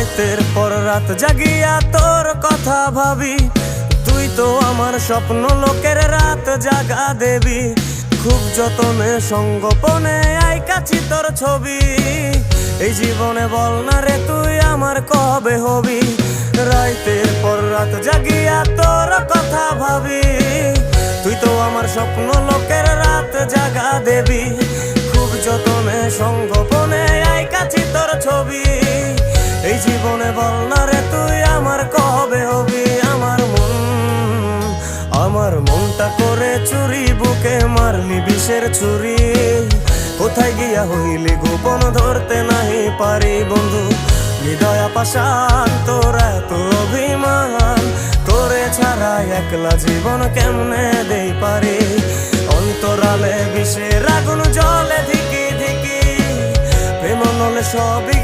রাতের পর রাত জাগিয়া তোর কথা ভাবি, তুই তো আমার স্বপ্ন লোকের রাত জাগা দেবী। খুব যতনে সঙ্গোপনে আইকাছি তোর ছবি, এই জীবনে বল না রে তুই আমার কবে হবি। রাতের পর রাত জাগিয়া তোর কথা ভাবি, তুই তো আমার স্বপ্ন লোকের রাত জাগা দেবী। খুব যতনে সঙ্গোপনে আইকাছি তোর ছবি, এই জীবনে বল না রে তুই আমার কবে হবি। আমার মনটা করে চুরি, বুকে মারলি বিষের ছুরি। কোথায় গিয়া হইলি গোপন ধরতে নাহি পারি বন্ধু। হৃদয় পাষাণ তোর এত অভিমান, তোরে ছাড়া একলা জীবন কেমনে দেই পারি। অন্তরালে বিষের আগুন জ্বলে ধিকি ধিকি, প্রেম নলে সবই